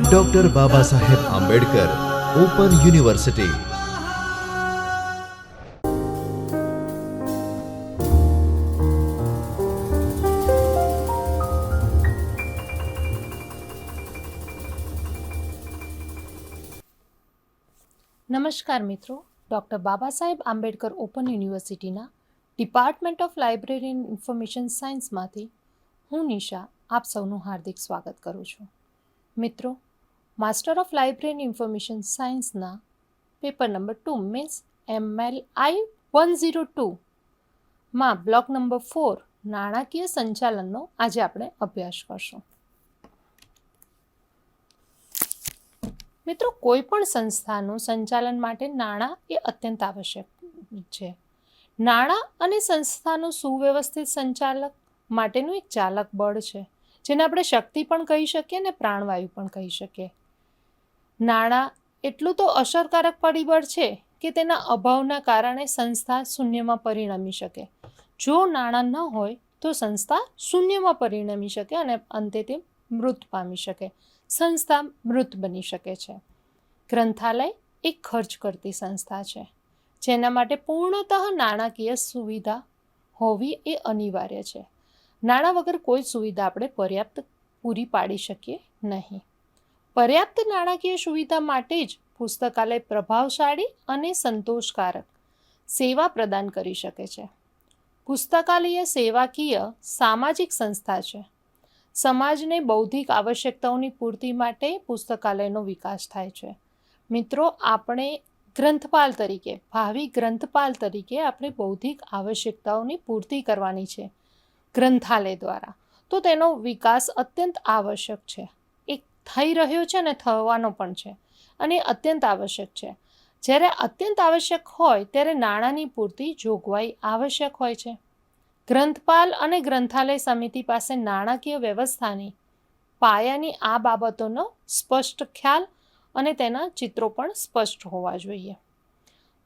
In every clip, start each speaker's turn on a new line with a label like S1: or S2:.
S1: Doctor Baba Saheb Ambedkar open university.
S2: નમસ્કાર મિત્રો, doctor Baba Saheb Ambedkar open યુનિવર્સિટીના department of library and information સાયન્સમાંથી હું નિશા આપ સૌનું હાર્દિક સ્વાગત કરું છું. મિત્રો, master of library and information સાયન્સના પેપર નંબર 2 મીન્સ MLI 102માં બ્લોક નંબર 4 નાણાકીય સંચાલનનો આજે આપણે અભ્યાસ કરશું. મિત્રો, કોઈ પણ સંસ્થાનું સંચાલન માટે નાણાં એ અત્યંત આવશ્યક છે. નાણાં અને સંસ્થાનું સુવ્યવસ્થિત સંચાલક માટેનું એક ચાલક બળ છે, જેને આપણે શક્તિ પણ કહી શકીએ ને પ્રાણવાયુ પણ કહી શકીએ. નાણાં એટલું તો અસરકારક પરિબળ છે કે તેના અભાવના કારણે સંસ્થા શૂન્યમાં પરિણમી શકે. જો નાણાં ન હોય તો સંસ્થા શૂન્યમાં પરિણમી શકે અને અંતે તે મૃત પામી શકે. સંસ્થા મૃત બની શકે છે. ગ્રંથાલય એક ખર્ચ કરતી સંસ્થા છે, જેના માટે પૂર્ણતઃ નાણાકીય સુવિધા હોવી એ અનિવાર્ય છે. નાણાં વગર કોઈ સુવિધા આપણે પર્યાપ્ત પૂરી પાડી શકીએ નહીં. પર્યાપ્ત નાણાકીય સુવિધા માટે જ પુસ્તકાલય પ્રભાવશાળી અને સંતોષકારક સેવા પ્રદાન કરી શકે છે. પુસ્તકાલય સેવાકીય સામાજિક સંસ્થા છે. સમાજને બૌદ્ધિક આવશ્યકતાઓની પૂર્તિ માટે પુસ્તકાલયનો વિકાસ થાય છે. મિત્રો, આપણે ગ્રંથપાલ તરીકે, ભાવિ ગ્રંથપાલ તરીકે આપણે બૌદ્ધિક આવશ્યકતાઓની પૂર્તિ કરવાની છે ગ્રંથાલય દ્વારા, તો તેનો વિકાસ અત્યંત આવશ્યક છે. એ થઈ રહ્યો છે અને થવાનો પણ છે, અને અત્યંત આવશ્યક છે. જ્યારે અત્યંત આવશ્યક હોય ત્યારે નાણાંની પૂરતી જોગવાઈ આવશ્યક હોય છે. ગ્રંથપાલ અને ગ્રંથાલય સમિતિ પાસે નાણાકીય વ્યવસ્થાની પાયાની આ બાબતોનો સ્પષ્ટ ખ્યાલ અને તેના ચિત્રો પણ સ્પષ્ટ હોવા જોઈએ.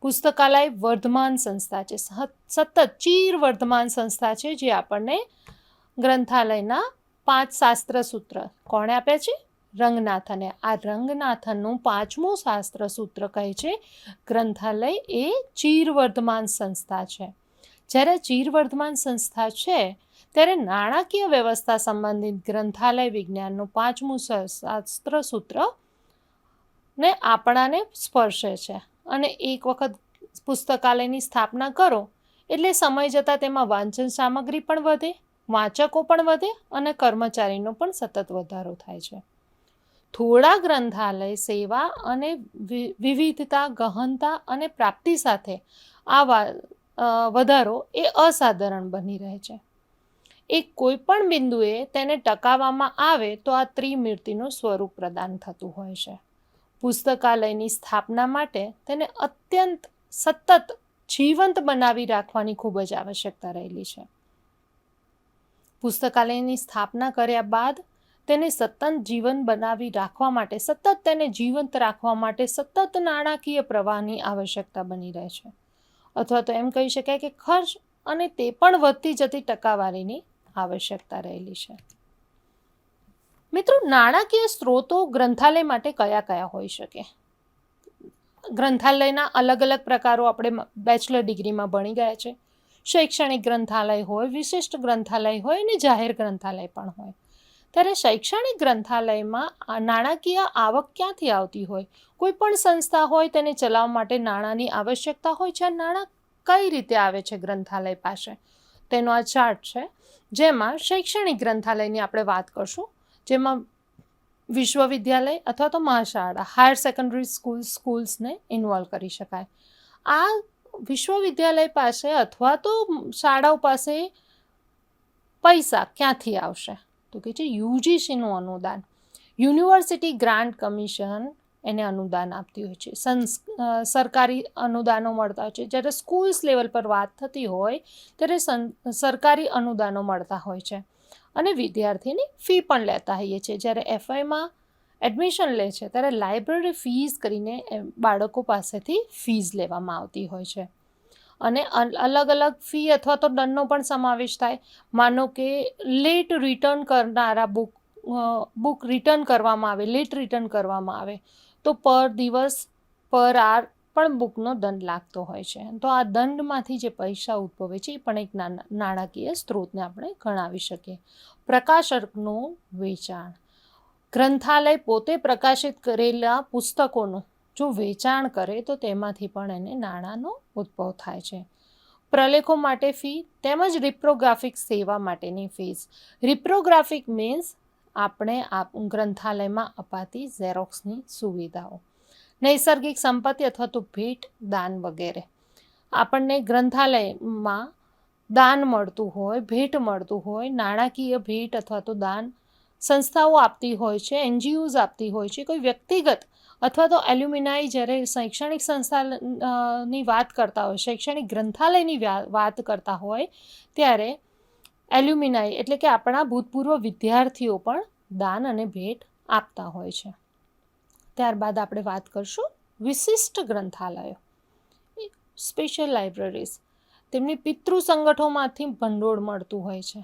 S2: પુસ્તકાલય વર્ધમાન સંસ્થા છે, સતત ચીર વર્ધમાન સંસ્થા છે, જે આપણને ગ્રંથાલયના 5 શાસ્ત્ર સૂત્ર કોણે આપ્યા છે? રંગનાથને. આ રંગનાથનનું 5મું શાસ્ત્ર સૂત્ર કહે છે ગ્રંથાલય એ ચીર વર્ધમાન સંસ્થા છે. જ્યારે ચીરવર્ધમાન સંસ્થા છે ત્યારે નાણાકીય વ્યવસ્થા સંબંધિત ગ્રંથાલય વિજ્ઞાનનું 5મું શાસ્ત્ર સૂત્ર ને આપણાને સ્પર્શે છે. અને એક વખત પુસ્તકાલયની સ્થાપના કરો એટલે સમય જતાં તેમાં વાંચન સામગ્રી પણ વધે, વાંચકો પણ વધે અને કર્મચારીનો પણ સતત વધારો થાય છે. થોડા ગ્રંથાલય સેવા અને વિવિધતા, ગહનતા અને પ્રાપ્તિ સાથે આ વધારો એ અસાધારણ બની રહે છે. એક કોઈ પણ બિંદુએ તેને ટકાવવામાં આવે તો આ ત્રિમૂર્તિનું સ્વરૂપ પ્રદાન થતું હોય છે. પુસ્તકાલયની સ્થાપના માટે તેને અત્યંત સતત જીવંત બનાવી રાખવાની ખૂબ જ આવશ્યકતા રહેલી છે. પુસ્તકાલયની સ્થાપના કર્યા બાદ તેને સતત જીવન બનાવી રાખવા માટે, સતત તેને જીવંત રાખવા માટે સતત નાણાકીય પ્રવાહની આવશ્યકતા બની રહે છે. અથવા તો એમ કહી શકાય કે ખર્ચ અને તે પણ વધતી જતી ટકાવારીની આવશ્યકતા રહેલી છે. મિત્રો, નાણાકીય સ્ત્રોતો ગ્રંથાલય માટે કયા કયા હોઈ શકે? ગ્રંથાલયના અલગ અલગ પ્રકારો આપણે બેચલર ડિગ્રીમાં ભણી ગયા છે. શૈક્ષણિક ગ્રંથાલય હોય, વિશિષ્ટ ગ્રંથાલય હોય અને જાહેર ગ્રંથાલય પણ હોય. ત્યારે શૈક્ષણિક ગ્રંથાલયમાં નાણાકીય આવક ક્યાંથી આવતી હોય? કોઈ પણ સંસ્થા હોય તેને ચલાવવા માટે નાણાંની આવશ્યકતા હોય છે. નાણાં કઈ રીતે આવે છે ગ્રંથાલય પાસે? તેનો આ ચાર્ટ છે, જેમાં શૈક્ષણિક ગ્રંથાલયની આપણે વાત કરશું, જેમાં વિશ્વવિદ્યાલય અથવા તો મહાશાળા, હાયર સેકન્ડરી સ્કૂલ્સને ઇન્વોલ્વ કરી શકાય. આ વિશ્વવિદ્યાલય પાસે અથવા તો શાળાઓ પાસે પૈસા ક્યાંથી આવશે? તો કે છે યુજીસીનું અનુદાન. યુનિવર્સિટી ગ્રાન્ટ કમિશન એને અનુદાન આપતી હોય છે. સરકારી અનુદાનો મળતા હોય છે. જ્યારે સ્કૂલ્સ લેવલ પર વાત થતી હોય ત્યારે સરકારી અનુદાનો મળતા હોય છે. અને વિદ્યાર્થીની ફી પણ લેતા હોઈએ છીએ. જ્યારે FYમાં એડમિશન લે છે ત્યારે લાઇબ્રેરી ફીસ કરીને બાળકો પાસેથી ફીસ લેવામાં આવતી હોય છે. અને અલગ અલગ ફી અથવા તો દંડનો પણ સમાવેશ થાય. માનો કે લેટ રિટર્ન કરનારા બુક બુક રિટર્ન કરવામાં આવે, લેટ રિટર્ન કરવામાં આવે તો પર દિવસ પર આર પણ બુકનો દંડ લાગતો હોય છે. તો આ દંડમાંથી જે પૈસા ઉદ્ભવે છે એ પણ એક નાણાકીય સ્ત્રોતને આપણે ગણાવી શકીએ. પ્રકાશકનું વેચાણ. ગ્રંથાલય પોતે પ્રકાશિત કરેલા પુસ્તકોનું જો વેચાણ કરે તો તેમાંથી પણ એને નાણાંનો ઉદ્ભવ થાય છે. પ્રલેખો માટે ફી તેમજ રિપ્રોગ્રાફિક સેવા માટેની ફીસ. રિપ્રોગ્રાફિક મીન્સ આપણે ગ્રંથાલયમાં અપાતી ઝેરોક્સની સુવિધાઓ. નૈસર્ગિક સંપત્તિ અથવા તો ભેટ, દાન વગેરે. આપણને ગ્રંથાલયમાં દાન મળતું હોય, ભેટ મળતું હોય, નાણાકીય ભેટ અથવા તો દાન સંસ્થાઓ આપતી હોય છે, એનજીઓઝ આપતી હોય છે. કોઈ વ્યક્તિગત અથવા તો એલ્યુમિનાઈ જ્યારે શૈક્ષણિક સંસ્થાની વાત કરતા હોય, શૈક્ષણિક ગ્રંથાલયની વાત કરતા હોય ત્યારે એલ્યુમિનાઈ એટલે કે આપણા ભૂતપૂર્વ વિદ્યાર્થીઓ પણ દાન અને ભેટ આપતા હોય છે. ત્યારબાદ આપણે વાત કરશું વિશિષ્ટ ગ્રંથાલયો, સ્પેશિયલ લાઇબ્રેરીઝ. તેમની પિતૃ સંગઠનોમાંથી ભંડોળ મળતું હોય છે.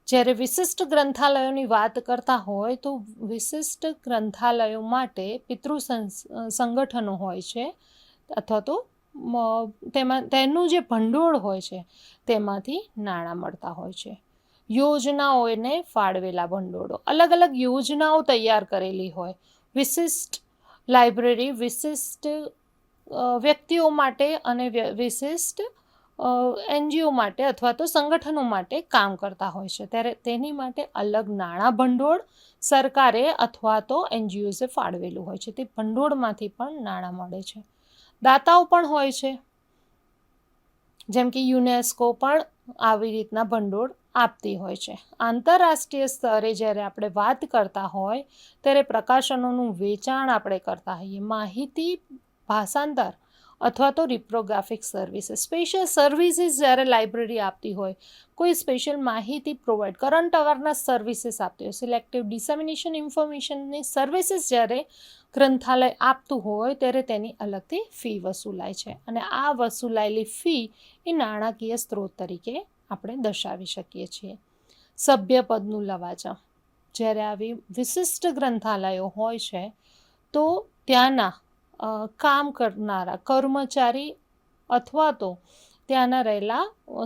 S2: જ્યારે વિશિષ્ટ ગ્રંથાલયોની વાત કરતા હોય તો વિશિષ્ટ ગ્રંથાલયો માટે પિતૃ સંગઠનો હોય છે અથવા તો તેનું જે ભંડોળ હોય છે તેમાંથી નાણાં મળતા હોય છે. યોજનાઓને ફાળવેલા ભંડોળો, અલગ અલગ યોજનાઓ તૈયાર કરેલી હોય. વિશિષ્ટ લાઇબ્રેરી વિશિષ્ટ વ્યક્તિઓ માટે અને વિશિષ્ટ એનજીઓ માટે અથવા તો સંગઠનો માટે કામ કરતા હોય છે ત્યારે તેની માટે અલગ નાણાં ભંડોળ સરકારે અથવા તો એનજીઓઝે ફાળવેલું હોય છે. તે ભંડોળમાંથી પણ નાણાં મળે છે. દાતાઓ પણ હોય છે, જેમ કે યુનેસ્કો પણ આવી રીતના ભંડોળ આપતી હોય છે. આંતરરાષ્ટ્રીય સ્તરે જ્યારે આપણે વાત કરતા હોય ત્યારે પ્રકાશનોનું વેચાણ આપણે કરતા હોઈએ. માહિતી ભાષાંતર અથવા તો રિપ્રોગ્રાફિક સર્વિસીસ, સ્પેશિયલ સર્વિસીસ જ્યારે લાઇબ્રેરી આપતી હોય, કોઈ સ્પેશિયલ માહિતી પ્રોવાઈડ, કરંટ અવેરનેસ સર્વિસીસ આપતી હોય, સિલેક્ટિવ ડિસેમિનેશન ઇન્ફોર્મેશનની સર્વિસીસ જ્યારે ગ્રંથાલય આપતું હોય ત્યારે તેની અલગથી ફી વસૂલાય છે અને આ વસૂલાયેલી ફી એ નાણાકીય સ્ત્રોત તરીકે આપણે દર્શાવી શકીએ છીએ. સભ્યપદનું લવાજમ. જ્યારે આવી વિશિષ્ટ ગ્રંથાલયો હોય છે તો ત્યાંના કામ કરનારા કર્મચારી અથવા તો ત્યાંના રહેલા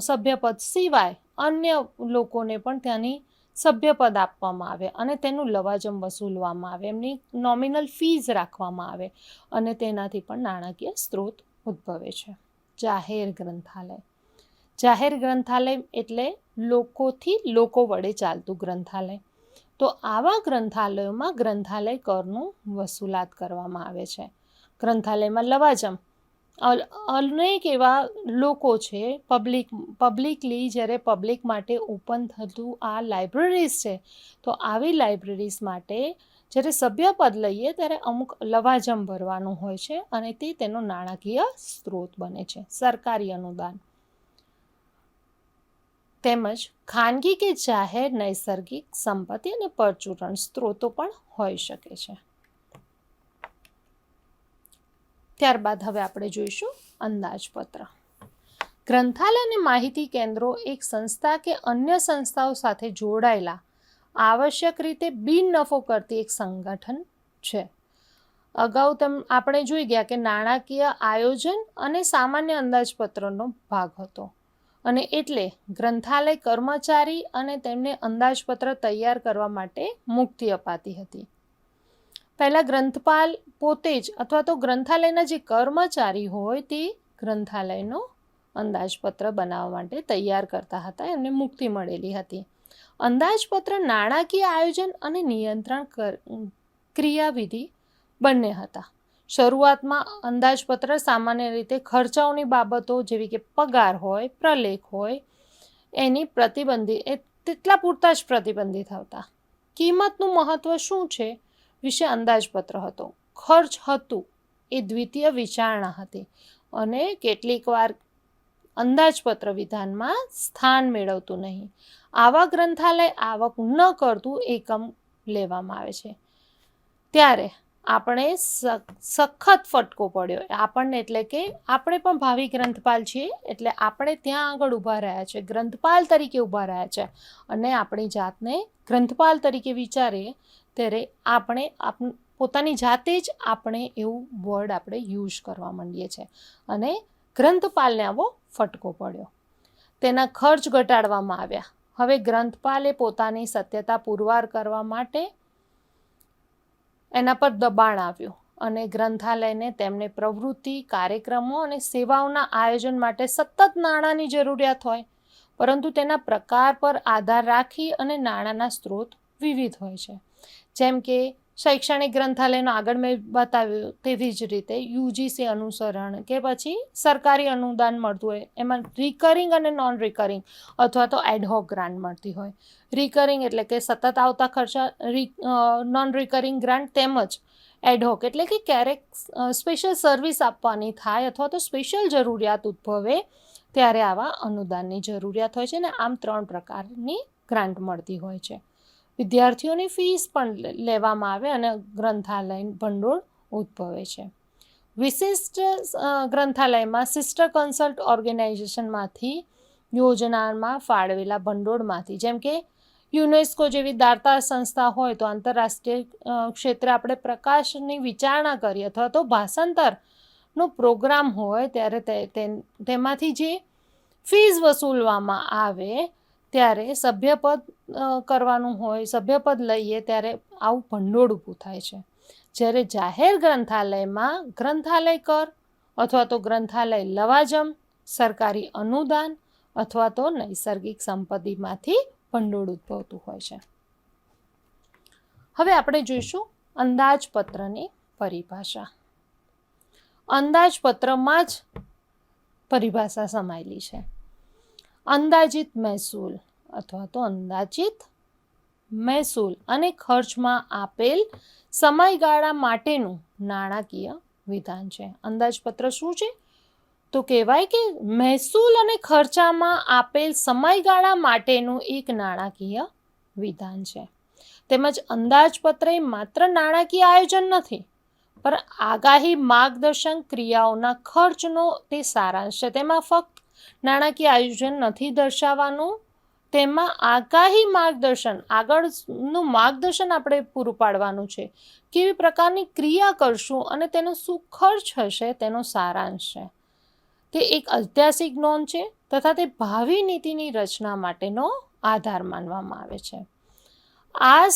S2: સભ્યપદ સિવાય અન્ય લોકોને પણ ત્યાંની સભ્યપદ આપવામાં આવે અને તેનું લવાજમ વસૂલવામાં આવે, એમની નોમિનલ ફીઝ રાખવામાં આવે અને તેનાથી પણ નાણાકીય સ્ત્રોત ઉદ્ભવે છે. જાહેર ગ્રંથાલય. જાહેર ગ્રંથાલય એટલે લોકોથી લોકો વડે ચાલતું ગ્રંથાલય. તો આવા ગ્રંથાલયોમાં ગ્રંથાલય કરનું વસૂલાત કરવામાં આવે છે. ગ્રંથાલયમાં લવાજમ. અનેક એવા લોકો છે, પબ્લિકલી જ્યારે પબ્લિક માટે ઓપન થતું આ લાઇબ્રેરીઝ છે તો આવી લાઇબ્રેરીઝ માટે જ્યારે સભ્યપદ લઈએ ત્યારે અમુક લવાજમ ભરવાનું હોય છે અને તે તેનો નાણાકીય સ્ત્રોત બને છે. સરકારી અનુદાન તેમજ ખાનગી કે જાહેર નૈસર્ગિક સંપત્તિ અને પરચુરણ સ્ત્રોતો પણ હોઈ શકે છે. ત્યારબાદ હવે આપણે જોઈશું અંદાજપત્ર. ગ્રંથાલય અને માહિતી કેન્દ્રો એક સંસ્થા કે અન્ય સંસ્થાઓ સાથે જોડાયેલા આવશ્યક રીતે બિન નફો કરતી એક સંગઠન છે. અગાઉ આપણે જોઈ ગયા કે નાણાકીય આયોજન અને સામાન્ય અંદાજપત્રનો ભાગ હતો અને એટલે ગ્રંથાલય કર્મચારી અને તેમને અંદાજપત્ર તૈયાર કરવા માટે મુક્તિ અપાતી હતી. પહેલાં ગ્રંથપાલ પોતે જ અથવા તો ગ્રંથાલયના જે કર્મચારી હોય તે ગ્રંથાલયનો અંદાજપત્ર બનાવવા માટે તૈયાર કરતા હતા, એમને મુક્તિ મળેલી હતી. અંદાજપત્ર નાણાકીય આયોજન અને નિયંત્રણ ક્રિયાવિધિ બંને હતા. શરૂઆતમાં અંદાજપત્ર સામાન્ય રીતે ખર્ચાઓની બાબતો જેવી કે પગાર હોય, પ્રલેખ હોય એની તેટલા પૂરતા જ પ્રતિબંધિત હતા. કિંમતનું મહત્ત્વ શું છે વિશે અંદાજપત્ર હતો. ખર્ચ હતું એ દ્વિતીય વિચારણા હતી અને કેટલીક વાર અંદાજપત્ર વિધાનમાં સ્થાન મેળવતું નહીં. આવા ગ્રંથાલય આવક ન કરતું એકમ લેવામાં આવે છે ત્યારે આપણે સખત ફટકો પડ્યો આપણને, એટલે કે આપણે પણ ભાવિ ગ્રંથપાલ છીએ, એટલે આપણે ત્યાં આગળ ઊભા રહ્યા છે, ગ્રંથપાલ તરીકે ઊભા રહ્યા છે, અને આપણી જાતને ગ્રંથપાલ તરીકે વિચારીએ ત્યારે આપણે પોતાની જાતે જ આપણે એવું વર્ડ આપણે યુઝ કરવા માંડીએ છીએ, અને ગ્રંથપાલને આવો ફટકો પડ્યો. તેના ખર્ચ ઘટાડવામાં આવ્યા. હવે ગ્રંથપાલે પોતાની સત્યતા પુરવાર કરવા માટે એના પર દબાણ આવ્યું, અને ગ્રંથાલયને તેમને પ્રવૃત્તિ, કાર્યક્રમો અને સેવાઓના આયોજન માટે સતત નાણાંની જરૂરિયાત હોય, પરંતુ તેના પ્રકાર પર આધાર રાખી અને નાણાંના સ્ત્રોત વિવિધ હોય છે. જેમ કે શૈક્ષણિક ગ્રંથાલયનો આગળ મેં બતાવ્યું તેવી જ રીતે યુજીસી અનુસરણ કે પછી સરકારી અનુદાન મળતું હોય, એમાં રિકરિંગ અને નોન રિકરિંગ અથવા તો એડહોક ગ્રાન્ટ મળતી હોય. રિકરિંગ એટલે કે સતત આવતા ખર્ચા, નોન રિકરિંગ ગ્રાન્ટ, તેમજ એડહોક એટલે કે ક્યારેક સ્પેશિયલ સર્વિસ આપવાની થાય અથવા તો સ્પેશિયલ જરૂરિયાત ઉદ્ભવે ત્યારે આવા અનુદાનની જરૂરિયાત હોય છે, અને આમ 3 પ્રકારની ગ્રાન્ટ મળતી હોય છે. વિદ્યાર્થીઓની ફીસ પણ લેવામાં આવે અને ગ્રંથાલય ભંડોળ ઉદ્ભવે છે. વિશિષ્ટ ગ્રંથાલયમાં સિસ્ટર કન્સલ્ટ ઓર્ગેનાઇઝેશનમાંથી યોજનામાં ફાળવેલા ભંડોળમાંથી, જેમ કે યુનેસ્કો જેવી દાતા સંસ્થા હોય તો આંતરરાષ્ટ્રીય ક્ષેત્રે આપણે પ્રકાશની વિચારણા કરીએ અથવા તો ભાષાંતરનો પ્રોગ્રામ હોય ત્યારે તેમાંથી જે ફીસ વસૂલવામાં આવે ત્યારે સભ્યપદ કરવાનું હોય, સભ્યપદ લઈએ ત્યારે આવું ભંડોળ ઊભું થાય છે. જ્યારે જાહેર ગ્રંથાલયમાં ગ્રંથાલય કર અથવા તો ગ્રંથાલય લવાજમ, સરકારી અનુદાન અથવા તો નૈસર્ગિક સંપત્તિમાંથી ભંડોળ ઉદ્ભવતું હોય છે. હવે આપણે જોઈશું અંદાજપત્રની પરિભાષા. અંદાજપત્રમાં જ પરિભાષા સમાયેલી છે. અંદાજિત મહેસૂલ અથવા તો અંદાજિત મહેસૂલ અને ખર્ચમાં આપેલ સમયગાળા માટેનું નાણાકીય વિધાન છે. અંદાજપત્ર શું છે? તો કહેવાય કે મહેસૂલ અને ખર્ચામાં આપેલ સમયગાળા માટેનું એક નાણાકીય વિધાન છે. તેમજ અંદાજપત્ર એ માત્ર નાણાકીય આયોજન નથી, પણ આગાહી, માર્ગદર્શન, ક્રિયાઓના ખર્ચનો તે સારાંશ છે. તેમાં ફક્ત નાણાકીય આયોજન નથી દર્શાવવાનું, તેમાં આગાહી, માર્ગદર્શન, આગળનું માર્ગદર્શન આપણે પૂરું પાડવાનું છે. કેવી પ્રકારની ક્રિયા કરશું અને તેનો શું ખર્ચ હશે તેનો સારાંશ છે. તે એક ઐતિહાસિક નોંધ છે તથા તે ભાવિ નીતિની રચના માટેનો આધાર માનવામાં આવે છે. આ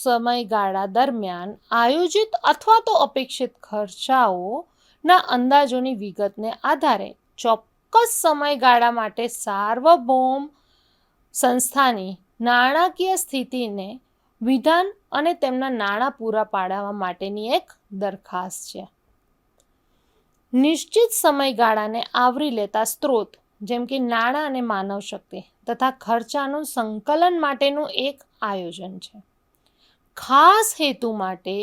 S2: સમયગાળા દરમિયાન આયોજિત અથવા તો અપેક્ષિત ખર્ચાઓના અંદાજોની વિગતને આધારે ચોક્કસ સમયગાળા માટે સાર્વભૌમ સંસ્થાની નાણાકીય સ્થિતિને વિધાન અને તેમના નાણાં પૂરા પાડવા માટેની એક દરખાસ્ત છે. નિશ્ચિત સમયગાળાને આવરી લેતા સ્ત્રોત જેમ કે નાણાં અને માનવ શક્તિ તથા ખર્ચાનું સંકલન માટેનું એક આયોજન છે. ખાસ હેતુ માટે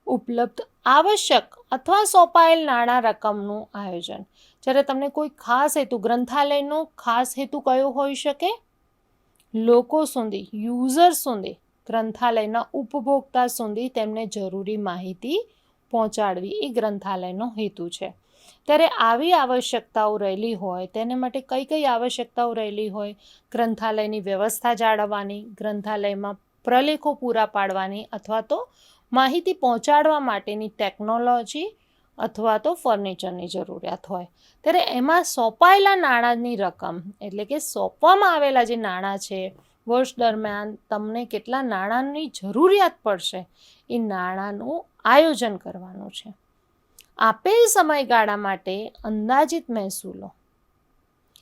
S2: ઉપલબ્ધ આવશ્યક અથવા સોંપાયેલ નાણાં રકમનું આયોજન. જ્યારે તમને કોઈ ખાસ હેતુ, ગ્રંથાલયનો ખાસ હેતુ કયો હોઈ શકે? લોકો સુધી, યુઝર સુધી, ગ્રંથાલયના ઉપભોક્તા સુધી તેમને જરૂરી માહિતી પહોંચાડવી એ ગ્રંથાલયનો હેતુ છે. ત્યારે આવી આવશ્યકતાઓ રહેલી હોય તેને માટે કઈ કઈ આવશ્યકતાઓ રહેલી હોય? ગ્રંથાલયની વ્યવસ્થા જાળવવાની, ગ્રંથાલયમાં પ્રલેખો પૂરા પાડવાની અથવા તો માહિતી પહોંચાડવા માટેની ટેકનોલોજી અથવા તો ફર્નિચરની જરૂરિયાત હોય. ત્યારે એમાં સોંપાયેલા નાણાંની રકમ એટલે કે સોંપવામાં આવેલા જે નાણાં છે, વર્ષ દરમિયાન તમને કેટલા નાણાંની જરૂરિયાત પડશે એ નાણાંનું આયોજન કરવાનું છે. આપેલ સમયગાળા માટે અંદાજિત મહેસૂલો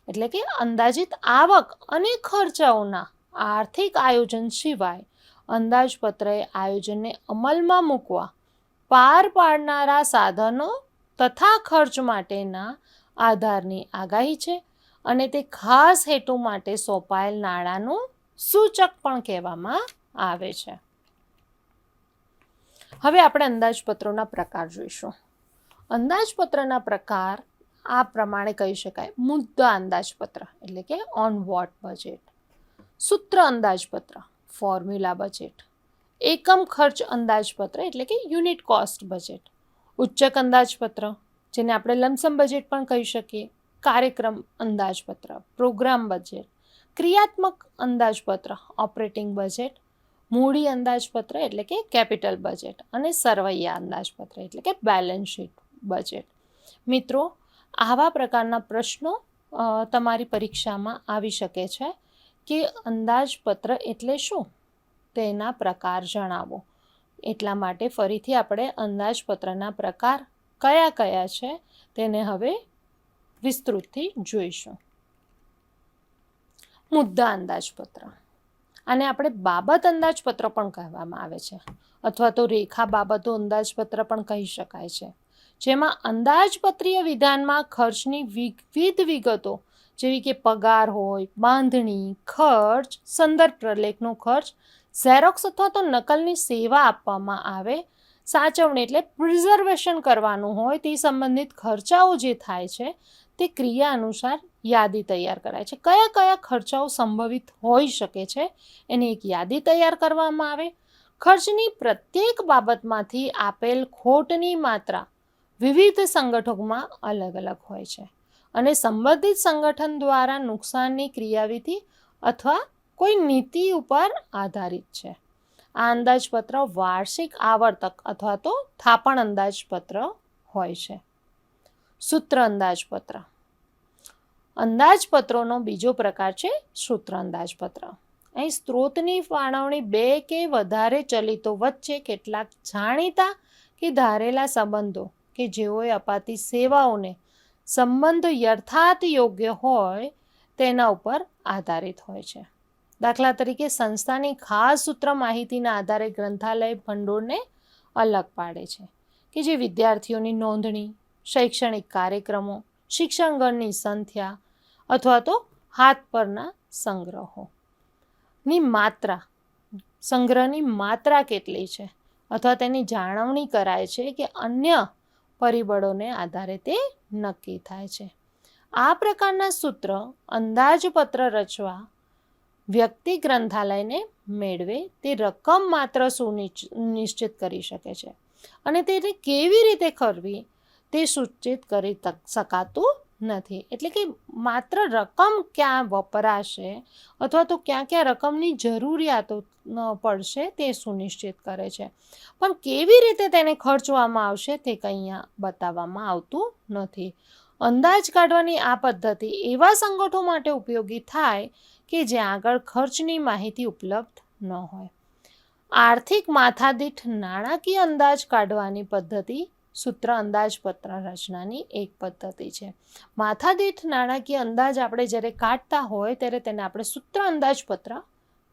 S2: એટલે કે અંદાજિત આવક અને ખર્ચાઓના આર્થિક આયોજન સિવાય અંદાજપત્રએ આયોજનને અમલમાં મૂકવા પાર પાડનારા સાધનો તથા ખર્ચ માટેના આધારની આગાહી છે, અને તે ખાસ હેતુ માટે સોંપાયેલ નાણાંનું સૂચક પણ કહેવામાં આવે છે. હવે આપણે અંદાજપત્રોના પ્રકાર જોઈશું. અંદાજપત્રના પ્રકાર આ પ્રમાણે કહી શકાય. મુદ્દા અંદાજપત્ર એટલે કે ઓન વોટ બજેટ, સૂત્ર અંદાજપત્ર, ફોર્મ્યુલા બજેટ, એકમ ખર્ચ અંદાજપત્ર એટલે કે યુનિટ કોસ્ટ બજેટ, ઉચ્ચક અંદાજપત્ર જેને આપણે લમસમ બજેટ પણ કહી શકીએ, કાર્યક્રમ અંદાજપત્ર, પ્રોગ્રામ બજેટ, ક્રિયાત્મક અંદાજપત્ર ઓપરેટિંગ બજેટ, મૂડી અંદાજપત્ર એટલે કે કેપિટલ બજેટ અને સરવૈયા અંદાજપત્ર એટલે કે બેલેન્સ શીટ બજેટ. મિત્રો, આવા પ્રકારના પ્રશ્નો તમારી પરીક્ષામાં આવી શકે છે કે અંદાજપત્ર એટલે શું, તેના પ્રકાર જણાવો. એટલા માટે ફરીથી આપણે અંદાજપત્રના પ્રકાર કયા કયા છે તેને હવે વિસ્તૃતથી જોઈશું. મુદ્દા અંદાજપત્ર, આને આપણે બાબત અંદાજપત્ર પણ કહેવામાં આવે છે અથવા તો રેખા બાબતો અંદાજપત્ર પણ કહી શકાય છે, જેમાં અંદાજપત્રીય વિધાનમાં ખર્ચની વિવિધ વિગતો જેવી કે પગાર હોય, બાંધણી ખર્ચ, સંદર્ભ પ્રલેખનો ખર્ચ, ઝેરોક્સ અથવા તો નકલની સેવા આપવામાં આવે, સાચવણી એટલે પ્રિઝર્વેશન કરવાનું હોય તે સંબંધિત ખર્ચાઓ જે થાય છે તે ક્રિયા અનુસાર યાદી તૈયાર કરાય છે. કયા કયા ખર્ચાઓ સંભવિત હોઈ શકે છે એની એક યાદી તૈયાર કરવામાં આવે. ખર્ચની પ્રત્યેક બાબતમાંથી આપેલ ખોટની માત્રા વિવિધ સંગઠનોમાં અલગ અલગ હોય છે અને સંબંધિત સંગઠન દ્વારા નુકસાનની ક્રિયાવિધિ અથવા કોઈ નીતિ ઉપર આધારિત છે. આ અંદાજપત્ર વાર્ષિક આવર્તક અથવા તો થાપણ અંદાજપત્ર હોય છે. સૂત્ર અંદાજપત્ર, અંદાજપત્રોનો બીજો પ્રકાર છે સૂત્ર અંદાજપત્ર. અહીં સ્ત્રોતની ફાળવણી બે કે વધારે ચલિતો વચ્ચે કેટલાક જાણીતા કે ધારેલા સંબંધો કે જેઓએ અપાતી સેવાઓને સંબંધ યથાર્થ યોગ્ય હોય તેના ઉપર આધારિત હોય છે. દાખલા તરીકે સંસ્થાની ખાસ સૂત્ર માહિતીના આધારે ગ્રંથાલય ભંડોળને અલગ પાડે છે કે જે વિદ્યાર્થીઓની નોંધણી, શૈક્ષણિક કાર્યક્રમો, શિક્ષણગણની સંખ્યા અથવા તો હાથ પરના સંગ્રહોની માત્રા, સંગ્રહની માત્રા કેટલી છે અથવા તેની જાળવણી કરાય છે કે અન્ય પરિબળોને આધારે તે નક્કી થાય છે. આ પ્રકારના સૂત્ર અંદાજપત્ર રચવા વ્યક્તિ ગ્રંથાલયને મેળવે તે રકમ માત્ર સુનિશ્ચિત કરી શકે છે અને તેને કેવી રીતે કરવી તે સૂચિત કરી શકાતું નથી. એટલે કે માત્ર રકમ ક્યાં વપરાશે અથવા તો ક્યાં ક્યાં રકમની જરૂરિયાતો પડશે તે સુનિશ્ચિત કરે છે, પણ કેવી રીતે તેને ખર્ચવામાં આવશે તે કંઈ અહીંયા બતાવવામાં આવતું નથી. અંદાજ કાઢવાની આ પદ્ધતિ એવા સંગઠનો માટે ઉપયોગી થાય કે જ્યાં આગળ ખર્ચની માહિતી ઉપલબ્ધ ન હોય. આર્થિક માથાદીઠ નાણાકીય અંદાજ કાઢવાની પદ્ધતિ સૂત્ર અંદાજપત્ર રચનાની એક પદ્ધતિ છે. માથાદીઠ નાણાકીય અંદાજ આપણે જ્યારે કાઢતા હોય ત્યારે તેને આપણે સૂત્ર અંદાજપત્ર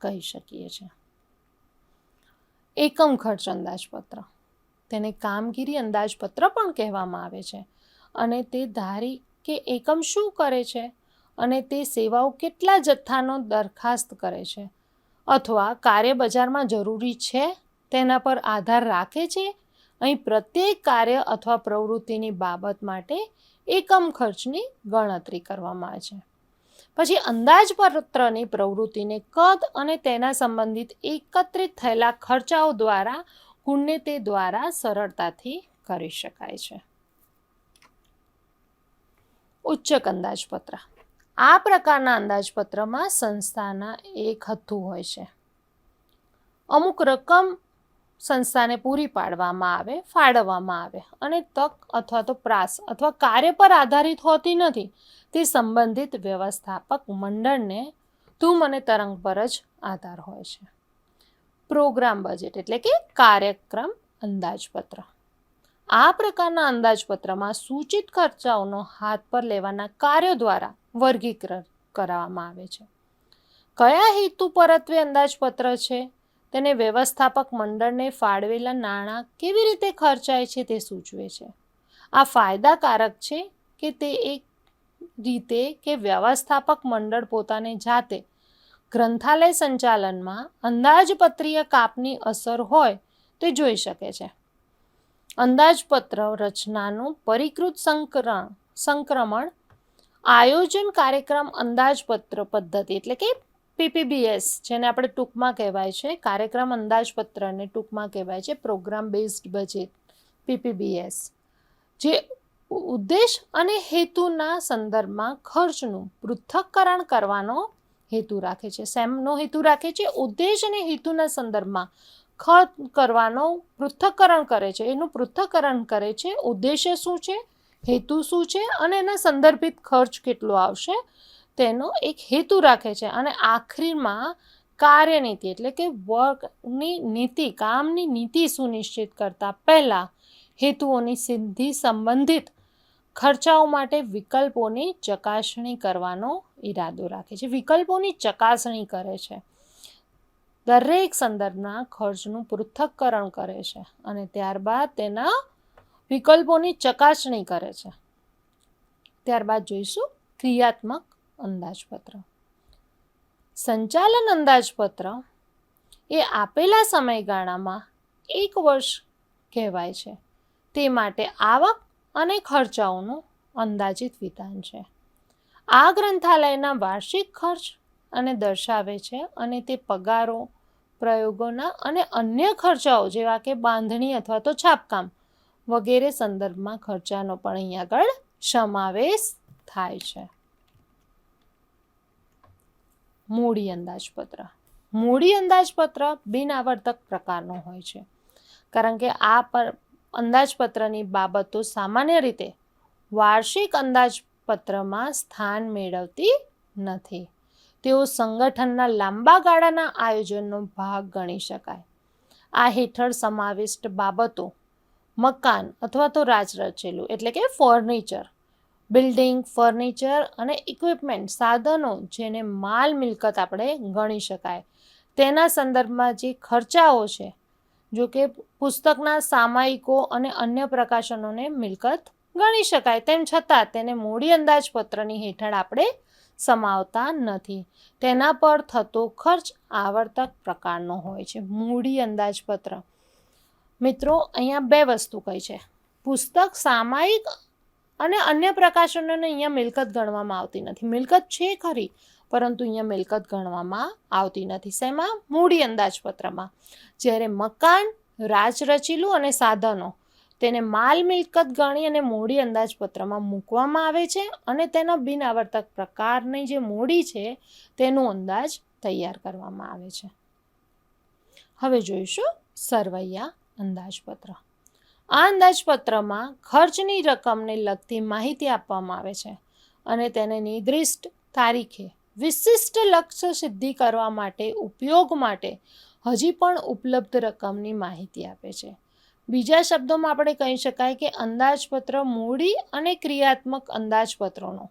S2: કહી શકીએ છીએ. એકમ ખર્ચ અંદાજપત્ર, તેને કામગીરી અંદાજપત્ર પણ કહેવામાં આવે છે અને તે ધારી કે એકમ શું કરે છે અને તે સેવાઓ કેટલા જથ્થાનો દરખાસ્ત કરે છે અથવા કાર્ય બજારમાં જરૂરી છે તેના પર આધાર રાખે છે. અહીં પ્રત્યેક કાર્ય અથવા પ્રવૃત્તિની બાબત માટે એકમ ખર્ચની ગણતરી કરવામાં આવે છે. પછી અંદાજપત્રની પ્રવૃત્તિને કદ અને તેના સંબંધિત એકત્રિત થયેલા ખર્ચાઓ દ્વારા ગુણને તે દ્વારા સરળતાથી કરી શકાય છે. ઉચ્ચક અંદાજપત્ર, આ પ્રકારના અંદાજપત્રમાં સંસ્થાના એક હથ્થું હોય છે. અમુક રકમ સંસ્થાને પૂરી પાડવામાં આવે, ફાળવવામાં આવે અને તક અથવા તો પ્રાસ અથવા કાર્ય પર આધારિત હોતી નથી. તે સંબંધિત વ્યવસ્થાપક મંડળને ધૂમ અને તરંગ પર જ આધાર હોય છે. પ્રોગ્રામ બજેટ એટલે કે કાર્યક્રમ અંદાજપત્ર, આ પ્રકારના અંદાજપત્રમાં સૂચિત ખર્ચાઓનો હાથ પર લેવાના કાર્યો દ્વારા વર્ગીકરણ કરવામાં આવે છે. કયા હેતુ પરત્વે અંદાજપત્ર છે તેને વ્યવસ્થાપક મંડળને ફાળવેલા નાણાં કેવી રીતે ખર્ચાય છે તે સૂચવે છે. આ ફાયદાકારક છે કે તે એક રીતે કે વ્યવસ્થાપક મંડળ પોતાને જાતે ગ્રંથાલય સંચાલનમાં અંદાજપત્રીય કાપની અસર હોય તે જોઈ શકે છે. અંદાજપત્ર રચનાનું પરિકૃત સંક્રમણ આયોજન કાર્યક્રમ અંદાજપત્ર પદ્ધતિ એટલે કે PPBS, જેને આપણે ટૂંકમાં કહેવાય છે કાર્યક્રમ અંદાજપત્રને ટૂંકમાં કહેવાય છે પ્રોગ્રામ બેઝડ બજેટ, PPBS, જે ઉદ્દેશ અને હેતુના સંદર્ભમાં ખર્ચનું પૃથ્થકરણ કરવાનો હેતુ રાખે છે. શેમનો હેતુ રાખે છે? ઉદ્દેશ અને હેતુના સંદર્ભમાં ખર્ચ કરવાનો પૃથ્થકરણ કરે છે. એનું પૃથ્થકરણ કરે છે. ઉદ્દેશ્ય શું છે, હેતુ શું છે અને એના સંદર્ભિત ખર્ચ કેટલો આવશે તેનો એક હેતુ રાખે છે. અને આખરીમાં કાર્યનીતિ એટલે કે વર્કની નીતિ, કામની નીતિ સુનિશ્ચિત કરતા પહેલાં હેતુઓની સિદ્ધિ સંબંધિત ખર્ચાઓ માટે વિકલ્પોની ચકાસણી કરવાનો ઈરાદો રાખે છે. વિકલ્પોની ચકાસણી કરે છે, દરેક સંદર્ભના ખર્ચનું પૃથ્થકરણ કરે છે અને ત્યારબાદ તેના વિકલ્પોની ચકાસણી કરે છે. ત્યારબાદ જોઈશું ક્રિયાત્મક અંદાજપત્ર. સંચાલન અંદાજપત્ર એ આપેલા સમયગાળામાં 1 વર્ષ કહેવાય છે તે માટે આવક અને ખર્ચાઓનું અંદાજિત વિધાન છે. આ ગ્રંથાલયના વાર્ષિક ખર્ચ અને દર્શાવે છે અને તે પગારો, પ્રયોગોના અને અન્ય ખર્ચાઓ જેવા કે બાંધણી અથવા તો છાપકામ વગેરે સંદર્ભમાં ખર્ચાનો પણ અહીં આગળ સમાવેશ થાય છે. મૂડી અંદાજપત્ર. મૂડી અંદાજપત્ર બિનઆવર્તક પ્રકારનો હોય છે, કારણ કે આ અંદાજપત્રની બાબતો સામાન્ય રીતે વાર્ષિક અંદાજપત્રમાં સ્થાન મેળવતી નથી. તેઓ સંગઠનના લાંબા ગાળાના આયોજનનો ભાગ ગણી શકાય. આ હેઠળ સમાવિષ્ટ બાબતો મકાન અથવા તો રાચરચેલું એટલે કે ફર્નિચર, બિલ્ડિંગ, ફર્નિચર અને ઇક્વિપમેન્ટ, સાધનો જેને માલ મિલકત આપણે ગણી શકાય, તેના સંદર્ભમાં જે ખર્ચાઓ છે, જો કે પુસ્તકના સામાયિકો અને અન્ય પ્રકાશનોને મિલકત ગણી શકાય, તેમ છતાં તેને મૂડી અંદાજપત્રની હેઠળ આપણે સમાવતા નથી. તેના પર થતો ખર્ચ આવર્તક પ્રકારનો હોય છે. મૂડી અંદાજપત્ર મિત્રો અહીંયા 2 વસ્તુ કહી છે. પુસ્તક, સામાયિક અને અન્ય પ્રકાશનોને અહીંયા મિલકત ગણવામાં આવતી નથી. મિલકત છે ખરી, પરંતુ અહીંયા મિલકત ગણવામાં આવતી નથી. શેમાં? મૂડી અંદાજપત્રમાં. જ્યારે મકાન, રાચરચીલું અને સાધનો તેને માલ મિલકત ગણી અને મૂડી અંદાજપત્રમાં મૂકવામાં આવે છે અને તેના બિનઆવર્તક પ્રકારની જે મૂડી છે તેનો અંદાજ તૈયાર કરવામાં આવે છે. હવે જોઈશું સરવૈયા અંદાજપત્ર. આ અંદાજપત્રમાં ખર્ચની રકમને લગતી માહિતી આપવામાં આવે છે અને તેને નિર્દિષ્ટ તારીખે વિશિષ્ટ લક્ષ્ય સિદ્ધિ કરવા માટે ઉપયોગ માટે હજી પણ ઉપલબ્ધ રકમની માહિતી આપે છે. બીજા શબ્દોમાં આપણે કહી શકાય કે અંદાજપત્ર મૂડી અને ક્રિયાત્મક અંદાજપત્રોનો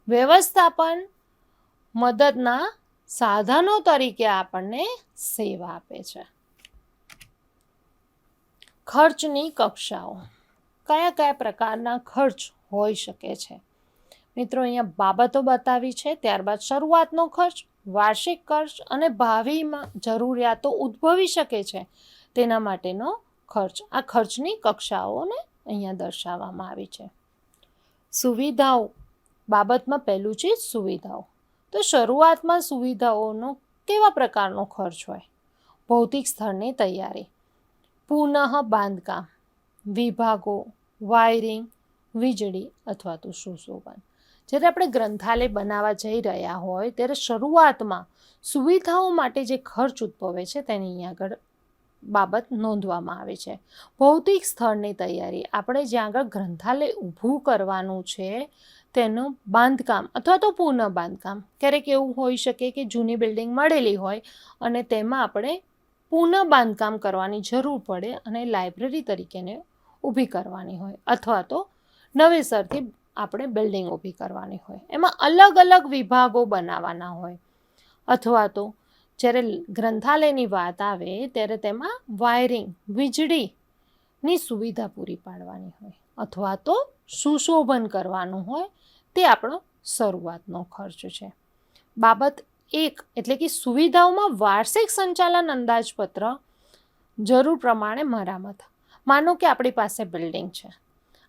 S2: વ્યવસ્થાપન મદદના સાધનો તરીકે આપણને સેવા આપે છે. ખર્ચની કક્ષાઓ. કયા કયા પ્રકારના ખર્ચ હોઈ શકે છે? મિત્રો અહીંયા બાબતો બતાવી છે. ત્યારબાદ શરૂઆતનો ખર્ચ, વાર્ષિક ખર્ચ અને ભાવિમાં જરૂરિયાતો ઉદ્ભવી શકે છે તેના માટેનો ખર્ચ. આ ખર્ચની કક્ષાઓને અહીંયા દર્શાવવામાં આવી છે. સુવિધાઓ બાબતમાં પહેલું છે સુવિધાઓ. તો શરૂઆતમાં સુવિધાઓનો કેવા પ્રકારનો ખર્ચ હોય? ભૌતિક સ્થળની તૈયારી, પુનઃ બાંધકામ, વિભાગો, વાયરિંગ, વીજળી અથવા તો સુશોભન. જ્યારે આપણે ગ્રંથાલય બનાવવા જઈ રહ્યા હોય ત્યારે શરૂઆતમાં સુવિધાઓ માટે જે ખર્ચ ઉદ્ભવે છે તેની અહીંયા આગળ બાબત નોંધવામાં આવે છે. ભૌતિક સ્થળની તૈયારી, આપણે જ્યાં આગળ ગ્રંથાલય ઊભું કરવાનું છે તેનું બાંધકામ અથવા તો પુનઃ બાંધકામ. ક્યારેક એવું હોઈ શકે કે જૂની બિલ્ડિંગ મળેલી હોય અને તેમાં આપણે પુનઃ બાંધકામ કરવાની જરૂર પડે અને લાઇબ્રેરી તરીકેને ઊભી કરવાની હોય અથવા તો નવેસરથી આપણે બિલ્ડિંગ ઊભી કરવાની હોય. એમાં અલગ અલગ વિભાગો બનાવવાના હોય અથવા તો જ્યારે ગ્રંથાલયની વાત આવે ત્યારે તેમાં વાયરિંગ, વીજળીની સુવિધા પૂરી પાડવાની હોય અથવા તો સુશોભન કરવાનું હોય, તે આપણો શરૂઆતનો ખર્ચ છે. બાબત 1 એટલે કે સુવિધાઓમાં વાર્ષિક સંચાલન અંદાજપત્ર જરૂર પ્રમાણે મરામત. માનો કે આપણી પાસે બિલ્ડિંગ છે.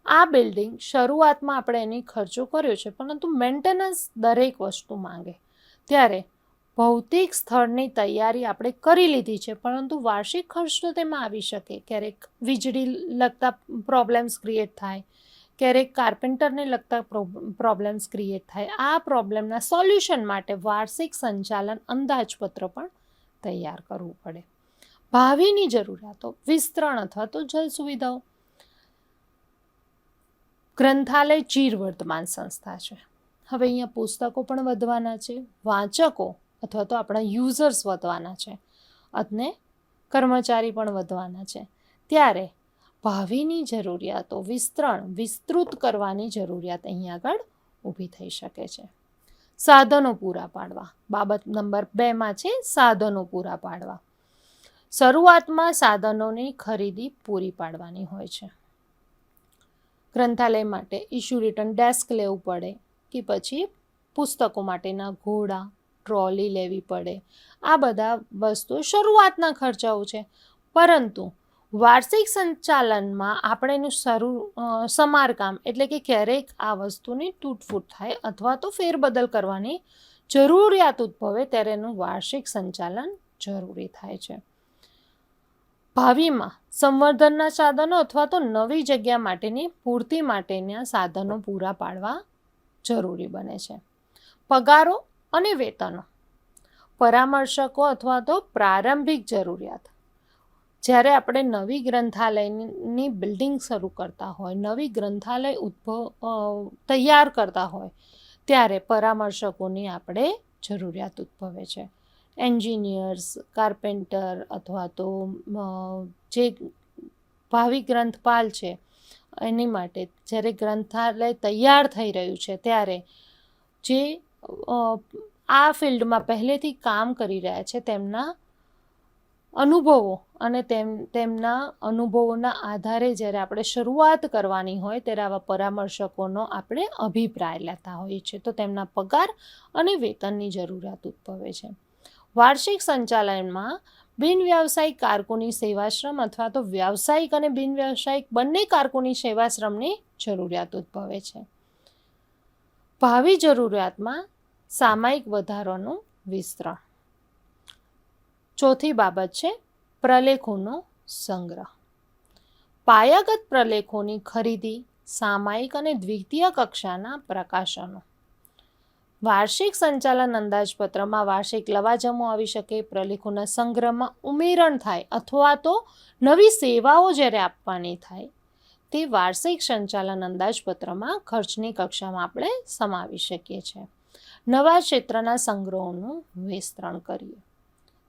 S2: આ બિલ્ડિંગ શરૂઆતમાં આપણે એની ખર્ચો કર્યો છે, પરંતુ મેન્ટેનન્સ દરેક વસ્તુ માંગે, ત્યારે ભૌતિક સ્થળની તૈયારી આપણે કરી લીધી છે, પરંતુ વાર્ષિક ખર્ચ તો તેમાં આવી શકે. ક્યારેક વીજળી લગતા પ્રોબ્લેમ્સ ક્રિએટ થાય, ક્યારેક કાર્પેન્ટરને લગતા પ્રોબ્લેમ્સ ક્રિએટ થાય. આ પ્રોબ્લેમના સોલ્યુશન માટે વાર્ષિક સંચાલન અંદાજપત્ર પણ તૈયાર કરવું પડે. ભાવિની જરૂરિયાતો, વિસ્તરણ અથવા તો જલ સુવિધાઓ. ગ્રંથાલય ચીરવર્તમાન સંસ્થા છે. હવે અહીંયા પુસ્તકો પણ વધવાના છે, વાંચકો અથવા તો આપણા યુઝર્સ વધવાના છે અને કર્મચારી પણ વધવાના છે. ત્યારે ભાવિની જરૂરિયાતો વિસ્તૃત કરવાની જરૂરિયાત અહીં આગળ ઊભી થઈ શકે છે. સાધનો પૂરા પાડવા. બાબત નંબર 2માં છે સાધનો પૂરા પાડવા. શરૂઆતમાં સાધનોની ખરીદી પૂરી પાડવાની હોય છે. ગ્રંથાલય માટે ઇસ્યુ રિટર્ન ડેસ્ક લેવું પડે કે પછી પુસ્તકો માટેના ઘોડા, ટ્રોલી લેવી પડે. આ બધા વસ્તુઓ શરૂઆતના ખર્ચાઓ છે, પરંતુ વાર્ષિક સંચાલનમાં આપણે એનું સમારકામ એટલે કે ક્યારેક આ વસ્તુની તૂટફૂટ થાય અથવા તો ફેરબદલ કરવાની જરૂરિયાત ઉદ્ભવે ત્યારે એનું વાર્ષિક સંચાલન જરૂરી થાય છે. ભાવિમાં સંવર્ધનના સાધનો અથવા તો નવી જગ્યા માટેની પૂર્તિ માટેના સાધનો પૂરા પાડવા જરૂરી બને છે. પગારો અને વેતનો. પરામર્શકો અથવા તો પ્રારંભિક જરૂરિયાત. જ્યારે આપણે નવી ગ્રંથાલયની બિલ્ડિંગ શરૂ કરતા હોય, નવી ગ્રંથાલય તૈયાર કરતા હોય, ત્યારે પરામર્શકોની આપણે જરૂરિયાત ઉદ્ભવે છે. એન્જિનિયર્સ, કાર્પેન્ટર અથવા તો જે ભાવિ ગ્રંથપાલ છે એની માટે જ્યારે ગ્રંથાલય તૈયાર થઈ રહ્યું છે ત્યારે જે આ ફિલ્ડમાં પહેલેથી કામ કરી રહ્યા છે તેમના અનુભવો અને તેમના અનુભવોના આધારે જ્યારે આપણે શરૂઆત કરવાની હોય ત્યારે આવા પરામર્શકોનો આપણે અભિપ્રાય લેતા હોઈએ છીએ. તો તેમના પગાર અને વેતનની જરૂરિયાત ઉદ્ભવે છે. વાર્ષિક સંચાલનમાં બિન વ્યાવસાયિક કારકુની સેવાશ્રમ અથવા તો વ્યાવસાયિક અને બિન વ્યાવસાયિક બંને કારકુની સેવાશ્રમની જરૂરિયાત ઉદ્ભવે છે. ભાવિ જરૂરિયાતમાં સામાયિક વધારાનું વિસ્તરણ. ચોથી બાબત છે પ્રલેખોનો સંગ્રહ. પાયાગત પ્રલેખોની ખરીદી, સામાયિક અને દ્વિતીય કક્ષાના પ્રકાશનો. વાર્ષિક સંચાલન અંદાજપત્રમાં વાર્ષિક લવાજમો આવી શકે, પ્રલેખોના સંગ્રહમાં ઉમેરણ થાય અથવા તો નવી સેવાઓ જ્યારે આપવાની થાય તે વાર્ષિક સંચાલન અંદાજપત્રમાં ખર્ચની કક્ષામાં આપણે સમાવી શકીએ છીએ. નવા ક્ષેત્રના સંગ્રહોનું વિસ્તરણ કરીએ,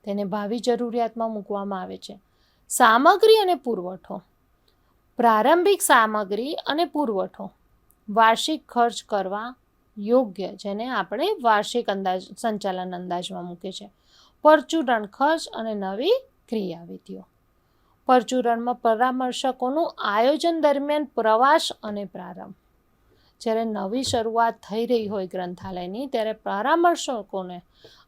S2: તેને ભાવિ જરૂરિયાતમાં મૂકવામાં આવે છે. સામગ્રી અને પુરવઠો. પ્રારંભિક સામગ્રી અને પુરવઠો વાર્ષિક ખર્ચ કરવા યોગ્ય, જેને આપણે વાર્ષિક સંચાલન અંદાજમાં મૂકે છે. પરચુરણ ખર્ચ અને નવી ક્રિયાવિધિઓ. પરચુરણમાં પરામર્શકોનું આયોજન દરમિયાન પ્રવાસ અને પ્રારંભ. જ્યારે નવી શરૂઆત થઈ રહી હોય ગ્રંથાલયની ત્યારે પરામર્શકોને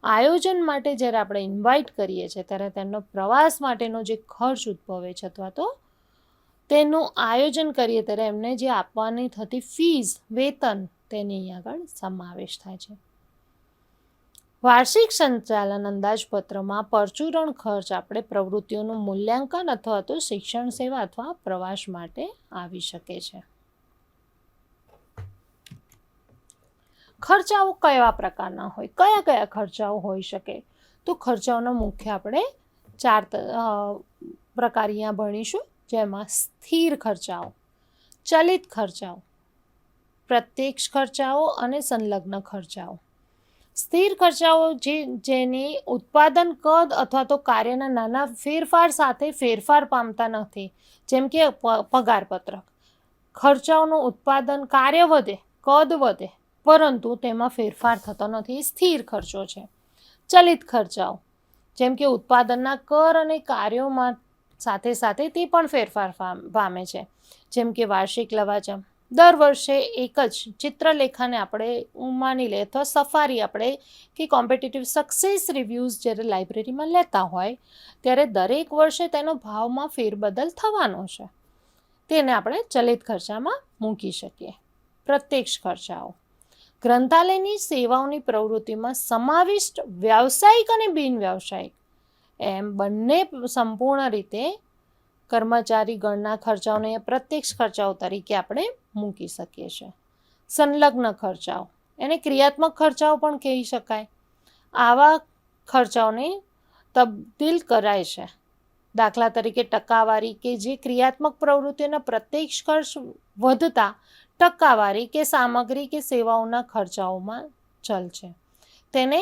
S2: આયોજન માટે જ્યારે આપણે ઇન્વાઇટ કરીએ છીએ ત્યારે તેમનો પ્રવાસ માટેનો જે ખર્ચ ઉદ્ભવે છે અથવા તો તેનું આયોજન કરીએ ત્યારે એમને જે આપવાની થતી ફીઝ, વેતન, તેની અહીં આગળ સમાવેશ થાય છે. વાર્ષિક સંચાલન અંદાજપત્રમાં પરચુરણ ખર્ચ આપણે પ્રવૃત્તિઓનું મૂલ્યાંકન અથવા તો શિક્ષણ સેવા અથવા પ્રવાસ માટે આવી શકે છે. ખર્ચાઓ કયા પ્રકારના હોય, કયા ખર્ચાઓ હોઈ શકે? તો ખર્ચાઓના મુખ્ય આપણે 4 પ્રકાર અહીંયા ભણીશું, જેમાં સ્થિર ખર્ચાઓ, ચલિત ખર્ચાઓ, પ્રત્યક્ષ ખર્ચાઓ અને સંલગ્ન ખર્ચાઓ. સ્થિર ખર્ચાઓ જેની ઉત્પાદન કદ અથવા તો કાર્યના નાના ફેરફાર સાથે ફેરફાર પામતા નથી, જેમ કે પગારપત્રક. ખર્ચાઓનું ઉત્પાદન કાર્ય વધે, કદ વધે, પરંતુ તેમાં ફેરફાર થતો નથી, એ સ્થિર ખર્ચો છે. ચલિત ખર્ચાઓ જેમ કે ઉત્પાદનના કર અને કાર્યોમાં સાથે સાથે તે પણ ફેરફાર પામે છે, જેમ કે વાર્ષિક લવાજમ. દર વર્ષે એક જ ચિત્રલેખાને આપણે માની લઈએ અથવા સફારી આપણે કે કોમ્પિટિટિવ સક્સેસ રિવ્યૂઝ જ્યારે લાઇબ્રેરીમાં લેતા હોય ત્યારે દરેક વર્ષે તેનો ભાવમાં ફેરબદલ થવાનો છે, તેને આપણે ચલિત ખર્ચામાં મૂકી શકીએ. પ્રત્યક્ષ ખર્ચાઓ. ગ્રંથાલયની સેવાઓની પ્રવૃત્તિમાં સમાવિષ્ટ વ્યાવસાયિક અને બિન વ્યાવસાયિક એમ બંને સંપૂર્ણ રીતે કર્મચારી ગણના ખર્ચાઓને પ્રત્યક્ષ ખર્ચાઓ તરીકે આપણે મૂકી શકીએ છીએ. સંલગ્ન ખર્ચાઓ, એને ક્રિયાત્મક ખર્ચાઓ પણ કહી શકાય. આવા ખર્ચાઓને તબદીલ કરાય છે. દાખલા તરીકે ટકાવારી કે જે ક્રિયાત્મક પ્રવૃત્તિઓના પ્રત્યક્ષ ખર્ચ વધતા ટકાવારી કે સામગ્રી કે સેવાઓના ખર્ચાઓમાં ચલ છે, તેને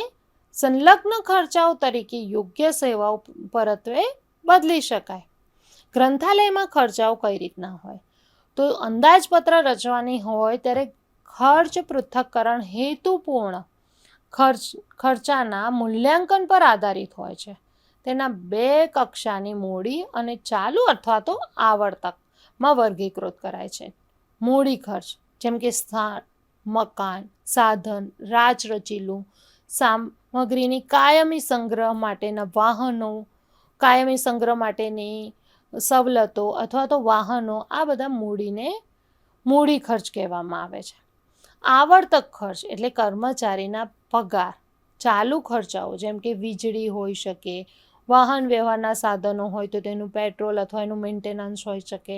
S2: સંલગ્ન ખર્ચાઓ તરીકે યોગ્ય સેવાઓ પરત્વે બદલી શકાય. ગ્રંથાલયમાં ખર્ચાઓ કઈ રીતના હોય? તો અંદાજપત્ર રચવાની હોય ત્યારે ખર્ચ પૃથ્થકરણ હેતુપૂર્ણ ખર્ચાના મૂલ્યાંકન પર આધારિત હોય છે. તેના 2 કક્ષાની મૂડી અને ચાલુ અથવા તો આવર્તકમાં વર્ગીકૃત કરાય છે. મૂડી ખર્ચ જેમ કે સ્થાન, મકાન, સાધન, રાચરચીલું, સામગ્રીની કાયમી સંગ્રહ માટેના વાહનો, કાયમી સંગ્રહ માટેની સવલતો અથવા તો વાહનો, આ બધા મૂડીને મૂડી ખર્ચ કહેવામાં આવે છે. આવર્તક ખર્ચ એટલે કર્મચારીના પગાર, ચાલુ ખર્ચાઓ જેમ કે વીજળી હોઈ શકે, વાહન વ્યવહારના સાધનો હોય તો તેનું પેટ્રોલ અથવા એનું મેન્ટેનન્સ હોઈ શકે,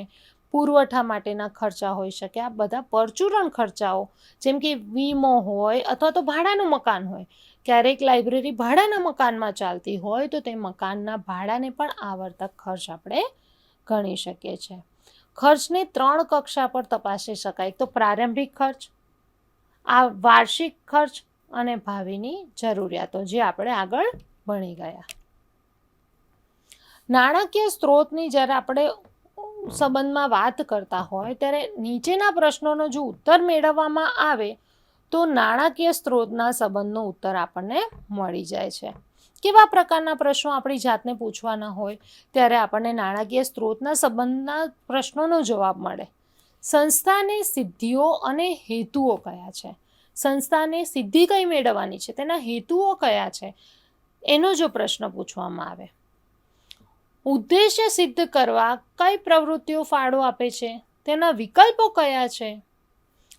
S2: પુરવઠા માટેના ખર્ચા હોઈ શકે. આ બધા પરચુરણ ખર્ચાઓ જેમ કે વીમો હોય અથવા તો ભાડાનું મકાન હોય. ક્યારેક લાઇબ્રેરી ભાડાના મકાનમાં ચાલતી હોય તો તે મકાનના ભાડાને પણ આવર્તક ખર્ચ આપણે ગણી શકીએ છીએ. ખર્ચને 3 કક્ષા પર તપાસી શકાય. તો પ્રારંભિક ખર્ચ, આ વાર્ષિક ખર્ચ અને ભાવિની જરૂરિયાતો, જે આપણે આગળ ભણી ગયા. નાણાકીય સ્ત્રોતની જ્યારે આપણે સંબંધમાં વાત કરતા હોય ત્યારે નીચેના પ્રશ્નોનો જો ઉત્તર મેળવવામાં આવે તો નાણાકીય સ્ત્રોતના સંબંધનો ઉત્તર આપણને મળી જાય છે. કેવા પ્રકારના પ્રશ્નો આપણી જાતને પૂછવાના હોય ત્યારે આપણને નાણાકીય સ્ત્રોતના સંબંધના પ્રશ્નોનો જવાબ મળે. સંસ્થાની સિદ્ધિઓ અને હેતુઓ કયા છે? સંસ્થાને સિદ્ધિ કઈ મેળવવાની છે, તેના હેતુઓ કયા છે, એનો જો પ્રશ્ન પૂછવામાં આવે. ઉદ્દેશ્ય સિદ્ધ કરવા કઈ પ્રવૃત્તિઓ ફાળો આપે છે, તેના વિકલ્પો કયા છે,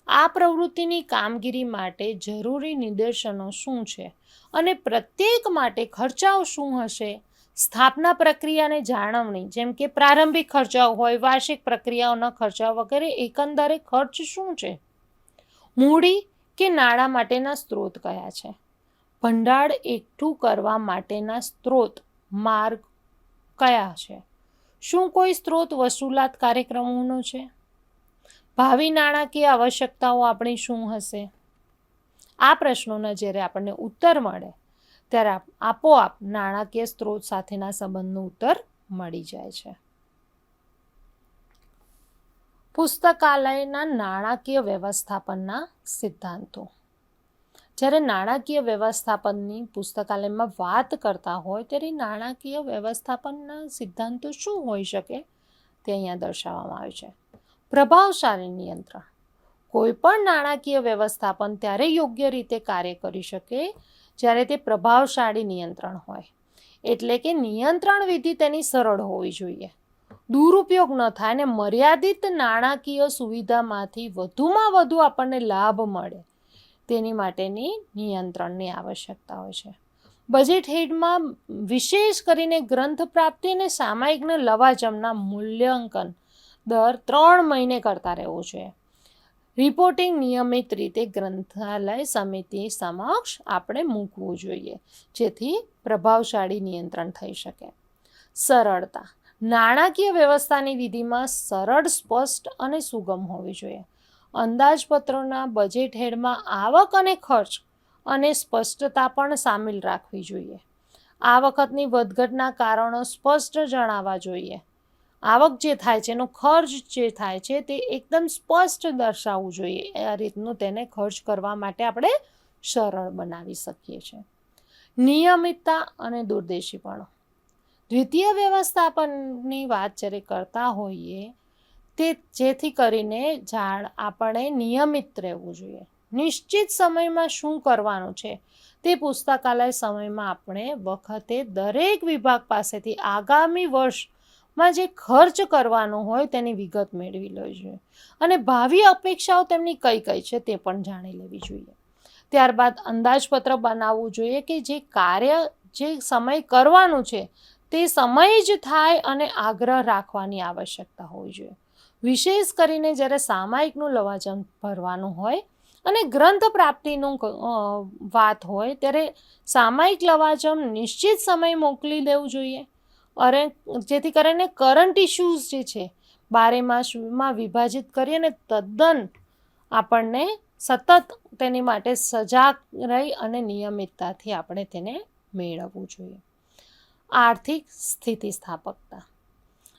S2: આ પ્રવૃત્તિની કામગીરી માટે જરૂરી નિદર્શનો શું છે અને પ્રત્યેક માટે ખર્ચાઓ શું હશે. સ્થાપના પ્રક્રિયાને જાળવણી જેમ કે પ્રારંભિક ખર્ચાઓ હોય, વાર્ષિક પ્રક્રિયાઓના ખર્ચાઓ વગેરે એકંદરે ખર્ચ શું છે. મૂડી કે નાણાં માટેના સ્ત્રોત કયા છે. ભંડાર એકઠું કરવા માટેના સ્ત્રોત માર્ગ કયા છે. શું કોઈ સ્ત્રોત વસૂલાત કાર્યક્રમોનો છે. ભાવિ નાણાકીય આવશ્યકતાઓ આપણી શું હશે. આ પ્રશ્નોના જ્યારે આપણને ઉત્તર મળે ત્યારે આપોઆપ નાણાકીય સ્ત્રોત સાથેના સંબંધનો ઉત્તર મળી જાય છે. પુસ્તકાલયના નાણાકીય વ્યવસ્થાપનના સિદ્ધાંતો. જ્યારે નાણાકીય વ્યવસ્થાપનની પુસ્તકાલયમાં વાત કરતા હોય ત્યારે નાણાકીય વ્યવસ્થાપનના સિદ્ધાંતો શું હોઈ શકે તે અહીંયા દર્શાવવામાં આવ્યું છે. પ્રભાવશાળી નિયંત્રણ. કોઈ પણ નાણાકીય વ્યવસ્થાપન ત્યારે યોગ્ય રીતે કાર્ય કરી શકે જ્યારે તે પ્રભાવશાળી નિયંત્રણ હોય. એટલે કે નિયંત્રણ વિધિ તેની સરળ હોવી જોઈએ, દુરુપયોગ ન થાય અને મર્યાદિત નાણાકીય સુવિધામાંથી વધુમાં વધુ આપણને લાભ મળે તેની માટેની નિયંત્રણની આવશ્યકતા હોય છે. બજેટ હેડમાં વિશેષ કરીને ગ્રંથ પ્રાપ્તિ અને સામાયિકના લવાજમના મૂલ્યાંકન દર 3 મહિને કરતા રહેવું જોઈએ. રિપોર્ટિંગ નિયમિત રીતે ગ્રંથાલય સમિતિ સમક્ષ આપણે મૂકવું જોઈએ જેથી પ્રભાવશાળી નિયંત્રણ થઈ શકે. સરળતા. નાણાકીય વ્યવસ્થાની વિધિમાં સરળ, સ્પષ્ટ અને સુગમ હોવી જોઈએ. અંદાજપત્રોના બજેટ હેડમાં આવક અને ખર્ચ અને સ્પષ્ટતા પણ સામેલ રાખવી જોઈએ. આ વખતની વધઘટના કારણો સ્પષ્ટ જણાવવા જોઈએ. આવક જે થાય છે એનો ખર્ચ જે થાય છે તે એકદમ સ્પષ્ટ દર્શાવવું જોઈએ. આ રીતનું તેને ખર્ચ કરવા માટે આપણે સરળ બનાવી શકીએ છીએ. નિયમિતતા અને દૂરદેશીપણું. દ્વિતીય વ્યવસ્થાપનની વાત જ્યારે કરતા હોઈએ તે જેથી કરીને આપણે નિયમિત રહેવું જોઈએ. નિશ્ચિત સમયમાં શું કરવાનું છે તે પુસ્તકાલય સમયમાં આપણે વખતે દરેક વિભાગ પાસેથી આગામી વર્ષમાં જે ખર્ચ કરવાનો હોય તેની વિગત મેળવી લેવી જોઈએ અને ભાવિ અપેક્ષાઓ તેમની કઈ કઈ છે તે પણ જાણી લેવી જોઈએ. ત્યારબાદ અંદાજપત્ર બનાવવું જોઈએ કે જે કાર્ય જે સમય કરવાનું છે તે સમય જ થાય અને આગ્રહ રાખવાની આવશ્યકતા હોવી જોઈએ. વિશેષ કરીને જ્યારે સામાયિકનું લવાજમ ભરવાનું હોય અને ગ્રંથ પ્રાપ્તિનું વાત હોય ત્યારે સામાયિક લવાજમ નિશ્ચિત સમય મોકલી દેવું જોઈએ. અરે જેથી કરીને કરંટ ઇશ્યુઝ જે છે 12 માસમાં વિભાજિત કરી અને તદ્દન આપણને સતત તેની માટે સજાગ રહી અને નિયમિતતાથી આપણે તેને મેળવવું જોઈએ. આર્થિક સ્થિતિસ્થાપકતા.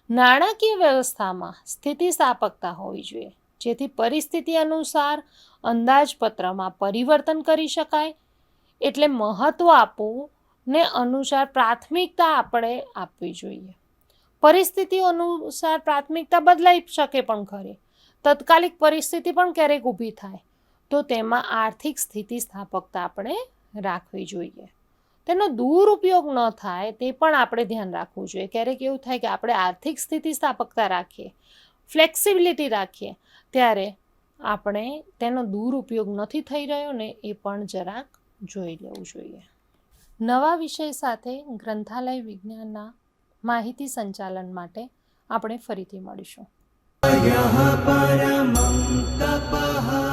S2: નાણાકીય વ્યવસ્થામાં સ્થિતિસ્થાપકતા હોવી જોઈએ, જેથી પરિસ્થિતિ અનુસાર અંદાજપત્રમાં પરિવર્તન કરી શકાય. એટલે મહત્ત્વ આપવું ને અનુસાર પ્રાથમિકતા આપણે આપવી જોઈએ. પરિસ્થિતિઓ અનુસાર પ્રાથમિકતા બદલાઈ શકે પણ ખરી. તત્કાલિક પરિસ્થિતિ પણ ક્યારેક ઊભી થાય તો તેમાં આર્થિક સ્થિતિસ્થાપકતા આપણે રાખવી જોઈએ. તેનો દુરુપયોગ ન થાય તે પણ આપણે ધ્યાન રાખવું જોઈએ. ક્યારેક એવું થાય કે આપણે આર્થિક સ્થિતિસ્થાપકતા રાખીએ, ફ્લેક્સિબિલિટી રાખીએ, ત્યારે આપણે તેનો દુરુપયોગ નથી થઈ રહ્યો ને એ પણ જરાક જોઈ લેવું જોઈએ. નવા વિષય સાથે ગ્રંથાલય વિજ્ઞાનના માહિતી સંચાલન માટે આપણે ફરીથી મળીશું.
S3: परमं तपः